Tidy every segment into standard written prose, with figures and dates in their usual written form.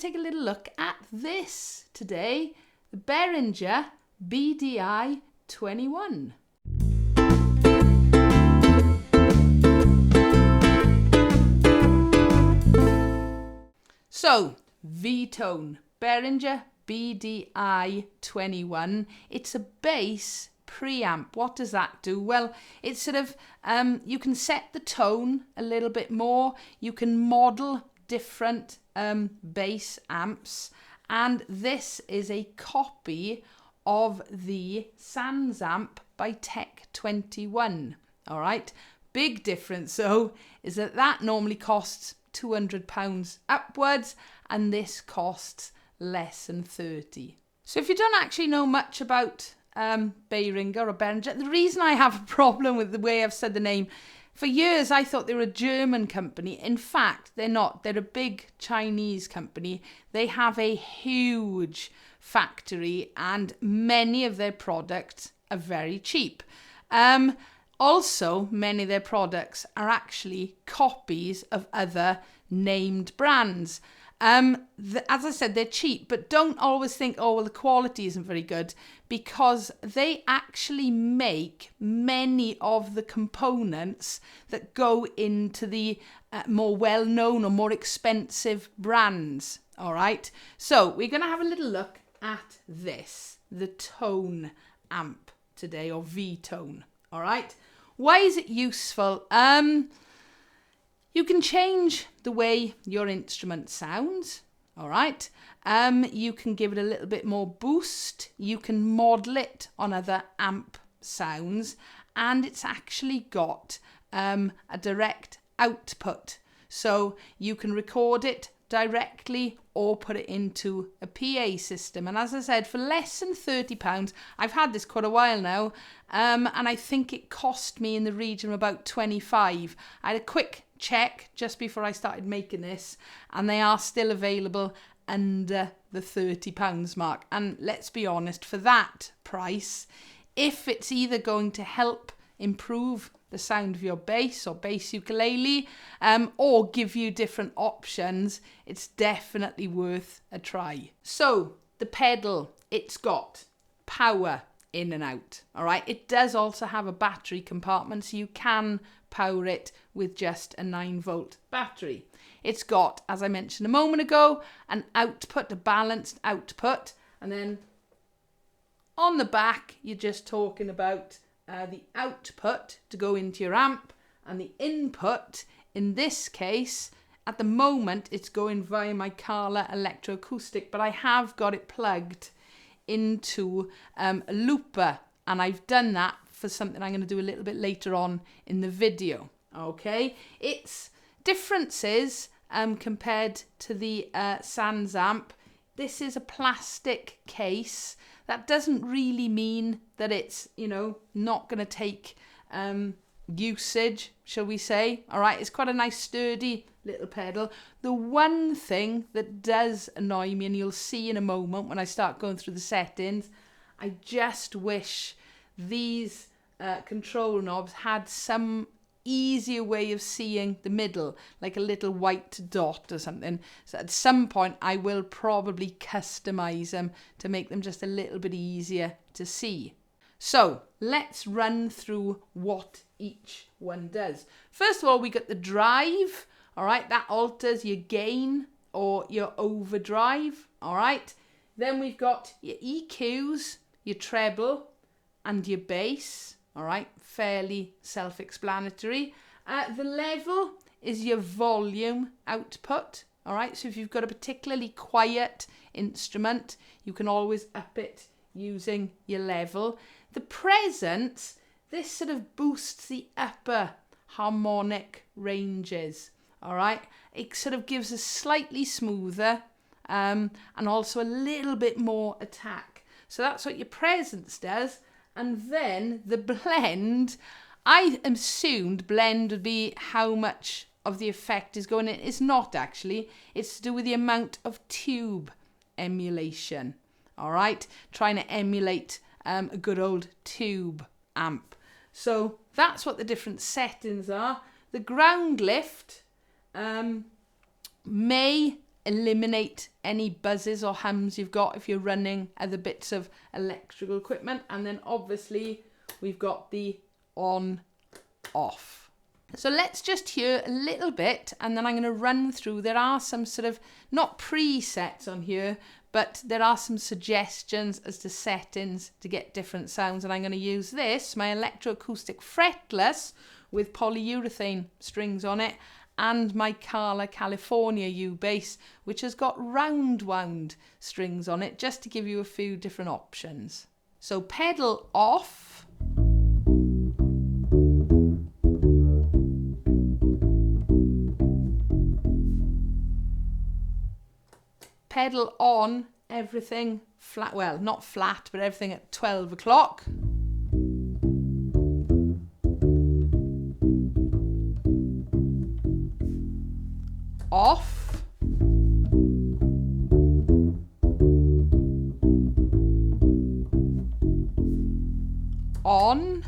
take a little look at this today, the Behringer BDI 21. So, V-tone, Behringer BDI 21. It's a bass preamp. What does that do? Well, it's sort of, you can set the tone a little bit more. You can model different bass amps. And this is a copy of the Sans amp by Tech 21. All right. Big difference, though, is that normally costs £200 upwards, and this costs less than 30. So if you don't actually know much about Behringer or Behringer, the reason I have a problem with the way I've said the name, for years I thought they were a German company. In fact, they're not. They're a big Chinese company. They have a huge factory, and many of their products are very cheap. Also, many of their products are actually copies of other named brands. As I said, they're cheap, but don't always think, oh, well, the quality isn't very good, because they actually make many of the components that go into the more well-known or more expensive brands. All right. So we're going to have a little look at this, the tone amp today, or V-tone. All right. Why is it useful? You can change the way your instrument sounds. All right. You can give it a little bit more boost. You can model it on other amp sounds, and it's actually got a direct output. So you can record it directly or put it into a PA system. And as I said, for less than £30, I've had this quite a while now, and I think it cost me in the region of about 25. I had a quick check just before I started making this, and they are still available under the £30 mark. And let's be honest, for that price, if it's either going to help improve the sound of your bass or bass ukulele, or give you different options, it's definitely worth a try. So the pedal, it's got power in and out. All right. It does also have a battery compartment, so you can power it with just a 9-volt battery. It's got, as I mentioned a moment ago, an output, a balanced output, and then on the back, you're just talking about the output to go into your amp, and the input, in this case, at the moment, it's going via my Kala electro acoustic, but I have got it plugged into a looper, and I've done that for something I'm going to do a little bit later on in the video. Okay, it's differences compared to the Sans amp. This is a plastic case. That doesn't really mean that it's, not going to take usage, shall we say. All right, it's quite a nice sturdy little pedal. The one thing that does annoy me, and you'll see in a moment when I start going through the settings, I just wish these control knobs had some easier way of seeing the middle, like a little white dot or something. So at some point I will probably customize them to make them just a little bit easier to see. So let's run through what each one does. First of all, we got the drive. All right, that alters your gain or your overdrive. All right, then we've got your EQs, your treble, and your bass. All right, fairly self-explanatory. The level is your volume output. All right, so if you've got a particularly quiet instrument, you can always up it using your level. The presence, this sort of boosts the upper harmonic ranges. All right, it sort of gives a slightly smoother and also a little bit more attack. So that's what your presence does. And then the blend, I assumed blend would be how much of the effect is going in. It's not actually. It's to do with the amount of tube emulation. All right, trying to emulate a good old tube amp. So that's what the different settings are. The ground lift may eliminate any buzzes or hums you've got if you're running other bits of electrical equipment. And then obviously we've got the on off. So let's just hear a little bit, and then I'm going to run through. There are some sort of, not presets on here, but there are some suggestions as to settings to get different sounds. And I'm going to use this, my electroacoustic fretless with polyurethane strings on it, and my Carla California U bass, which has got round wound strings on it, just to give you a few different options. So pedal off. Pedal on, everything flat, well, not flat, but everything at 12 o'clock. Off. On.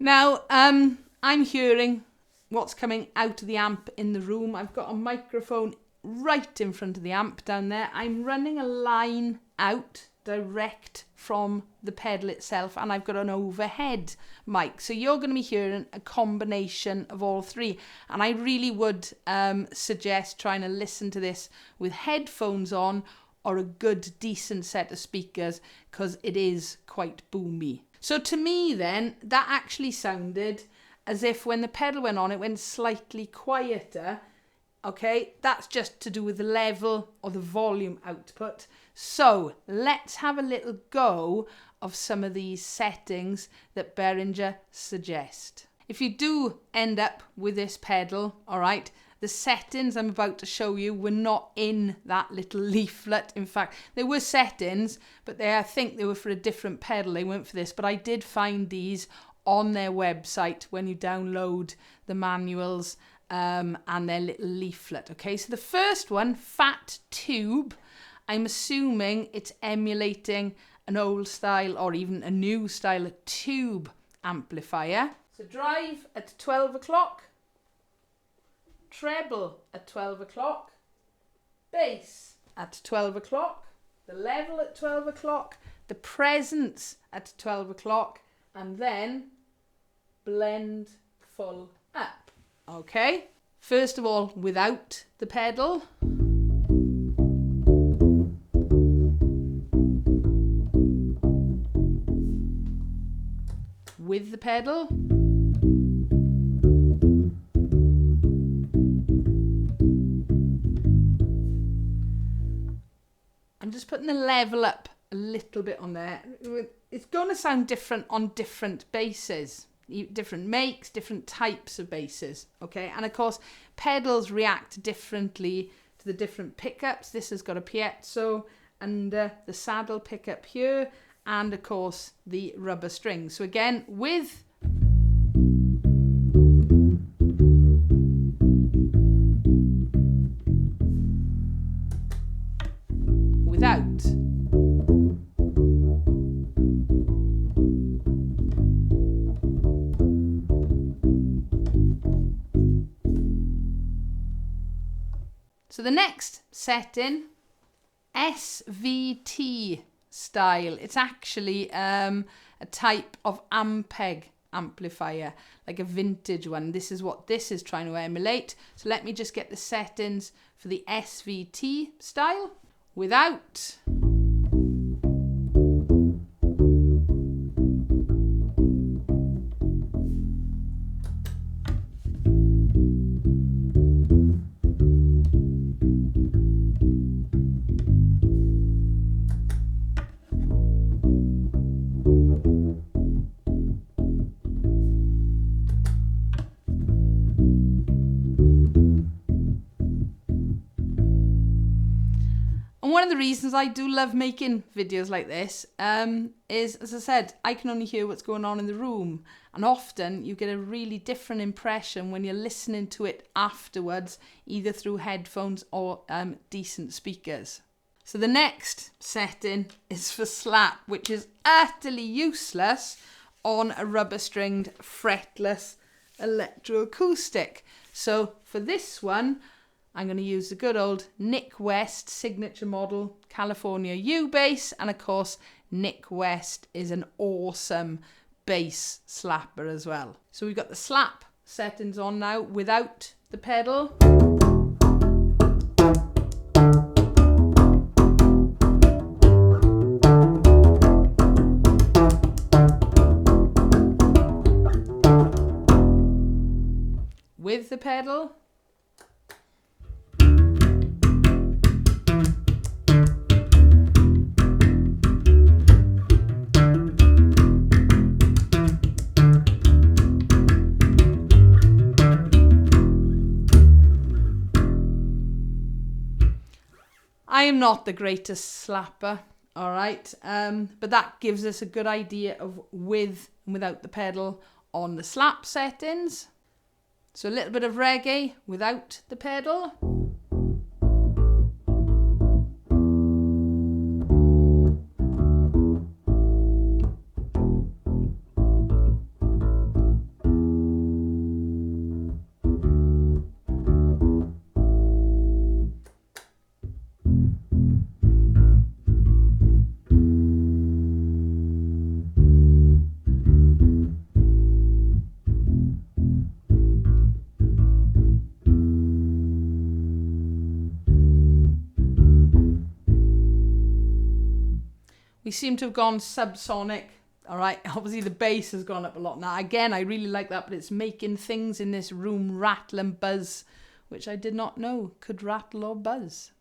Now, I'm hearing what's coming out of the amp in the room. I've got a microphone right in front of the amp down there. I'm running a line out direct from the pedal itself, and I've got an overhead mic. So you're going to be hearing a combination of all three. And I really would suggest trying to listen to this with headphones on or a good, decent set of speakers, because it is quite boomy. So to me then, that actually sounded as if when the pedal went on, it went slightly quieter. Okay, that's just to do with the level or the volume output. So let's have a little go of some of these settings that Behringer suggest. If you do end up with this pedal, all right, the settings I'm about to show you were not in that little leaflet. In fact, there were settings, but I think they were for a different pedal. They weren't for this, but I did find these on their website when you download the manuals and their little leaflet. Okay, so the first one, fat tube, I'm assuming it's emulating an old style or even a new style tube amplifier. So drive at 12 o'clock. Treble at 12 o'clock, bass at 12 o'clock, the level at 12 o'clock, the presence at 12 o'clock, and then blend full up. Okay, first of all, without the pedal. With the pedal. I'm just putting the level up a little bit on there. It's going to sound different on different basses, different makes, different types of basses, okay? And of course, pedals react differently to the different pickups. This has got a piezo and the saddle pickup here, and of course the rubber strings. So again, with without. So the next setting, SVT Style. It's actually a type of Ampeg amplifier, like a vintage one. This is what this is trying to emulate. So let me just get the settings for the SVT Style. Without. And one of the reasons I do love making videos like this is, as I said, I can only hear what's going on in the room. And often you get a really different impression when you're listening to it afterwards, either through headphones or decent speakers. So the next setting is for slap, which is utterly useless on a rubber-stringed fretless electroacoustic. So for this one, I'm going to use the good old Nik West signature model California U bass, and of course Nik West is an awesome bass slapper as well. So we've got the slap settings on now without the pedal. With the pedal. I am not the greatest slapper, all right, but that gives us a good idea of with and without the pedal on the slap settings. So a little bit of reggae without the pedal. We seem to have gone subsonic. All right, obviously the bass has gone up a lot now. Again, I really like that, but it's making things in this room rattle and buzz, which I did not know could rattle or buzz.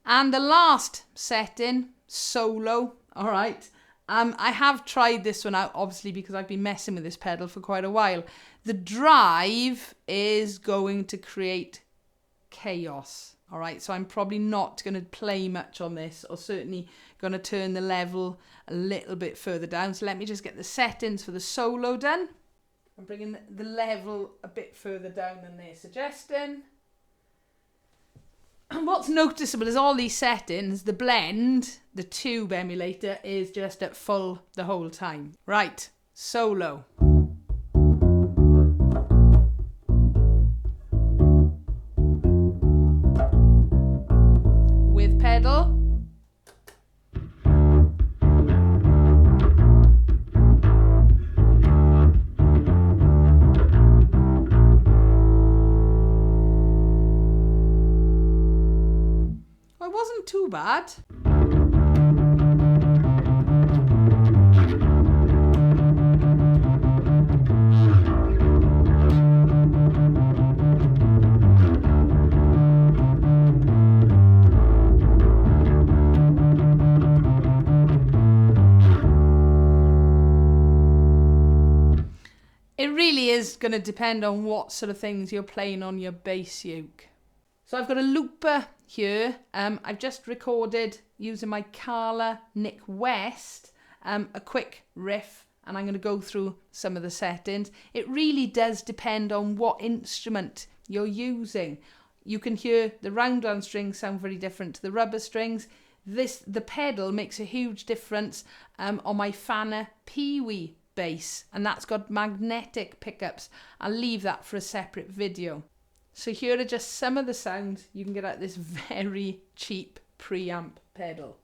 And the last setting, solo. All right, I have tried this one out, obviously, because I've been messing with this pedal for quite a while. The drive is going to create chaos. All right, so I'm probably not going to play much on this, or certainly going to turn the level a little bit further down. So let me just get the settings for the solo done. I'm bringing the level a bit further down than they're suggesting. And what's noticeable is all these settings, the blend, the tube emulator is just at full the whole time. Right, solo. With pedal. Well, it wasn't too bad. It really is going to depend on what sort of things you're playing on your bass uke. So I've got a looper here. I've just recorded using my Carla Nik West a quick riff, and I'm going to go through some of the settings. It really does depend on what instrument you're using. You can hear the round down strings sound very different to the rubber strings. The pedal makes a huge difference on my Fana Pee-wee bass, and that's got magnetic pickups. I'll leave that for a separate video. So here are just some of the sounds you can get out of this very cheap preamp pedal.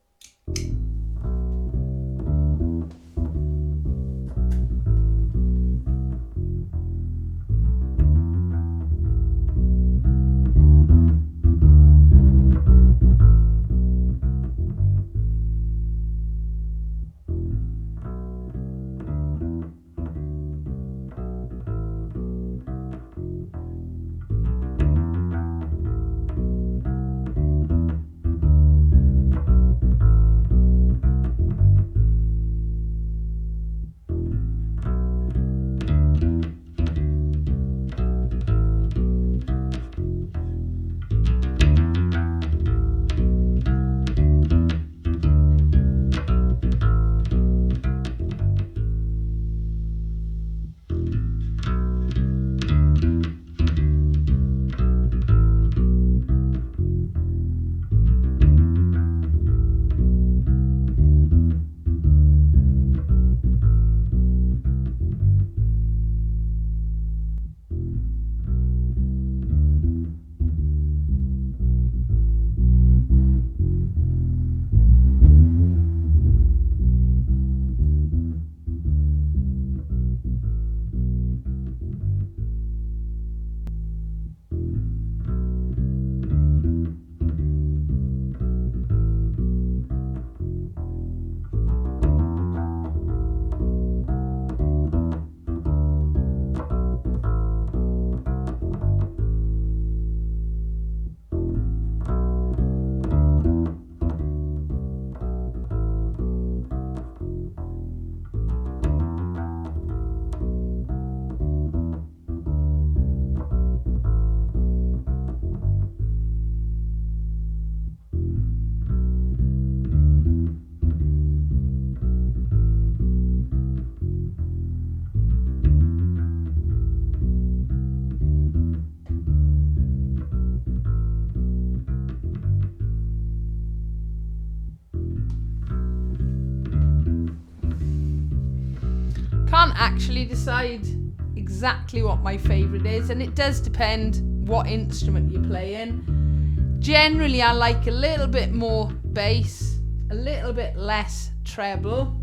can't actually decide exactly what my favourite is, and it does depend what instrument you're playing. Generally, I like a little bit more bass, a little bit less treble.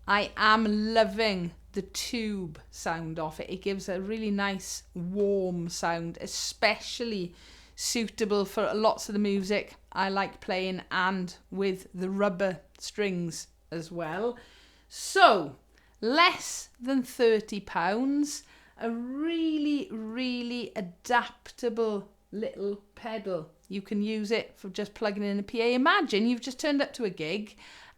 I am loving the tube sound of it. It gives a really nice warm sound, especially suitable for lots of the music I like playing, and with the rubber strings as well. So, less than £30, a really adaptable little pedal. You can use it for just plugging in a PA. Imagine you've just turned up to a gig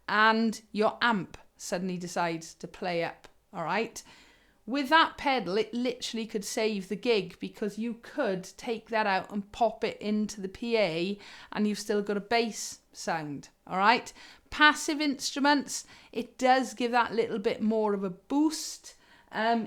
and your amp suddenly decides to play up, all right? With that pedal, it literally could save the gig, because you could take that out and pop it into the PA and you've still got a bass sound, all right? Passive instruments, it does give that little bit more of a boost.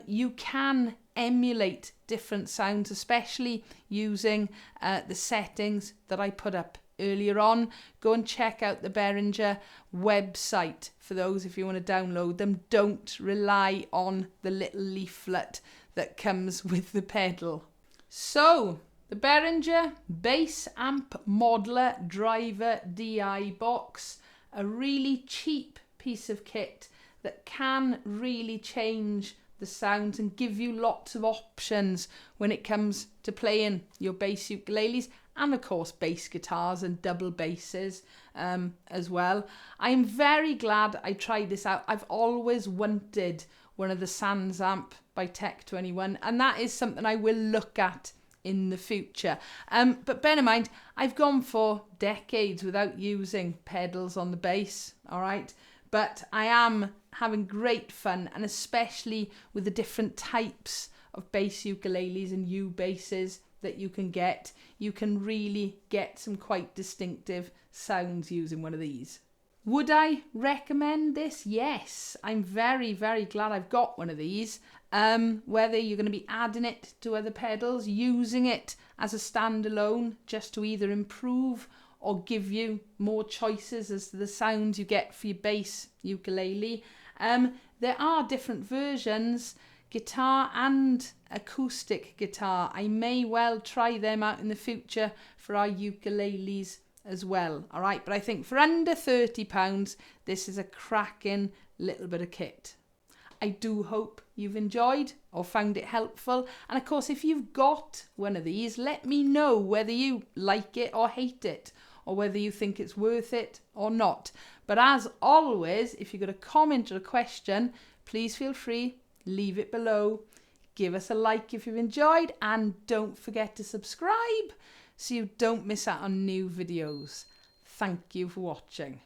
You can emulate different sounds, especially using the settings that I put up earlier on. Go and check out the Behringer website for those if you want to download them. Don't rely on the little leaflet that comes with the pedal. So, the Behringer Bass Amp Modeler Driver DI box, a really cheap piece of kit that can really change the sounds and give you lots of options when it comes to playing your bass ukuleles, and of course bass guitars and double basses as well. I'm very glad I tried this out. I've always wanted one of the Sans Amp by Tech 21, and that is something I will look at in the future. But bear in mind, I've gone for decades without using pedals on the bass, all right? But I am having great fun, and especially with the different types of bass ukuleles and U-basses that you can get. You can really get some quite distinctive sounds using one of these. Would I recommend this? Yes, I'm very glad I've got one of these. Whether you're going to be adding it to other pedals, using it as a standalone just to either improve or give you more choices as to the sounds you get for your bass ukulele. There are different versions, guitar and acoustic guitar. I may well try them out in the future for our ukuleles as well, all right? But I think for under £30, this is a cracking little bit of kit. I do hope you've enjoyed or found it helpful. And of course, if you've got one of these, let me know whether you like it or hate it, or whether you think it's worth it or not. But as always, if you've got a comment or a question, please feel free, leave it below. Give us a like if you've enjoyed, and don't forget to subscribe so you don't miss out on new videos. Thank you for watching.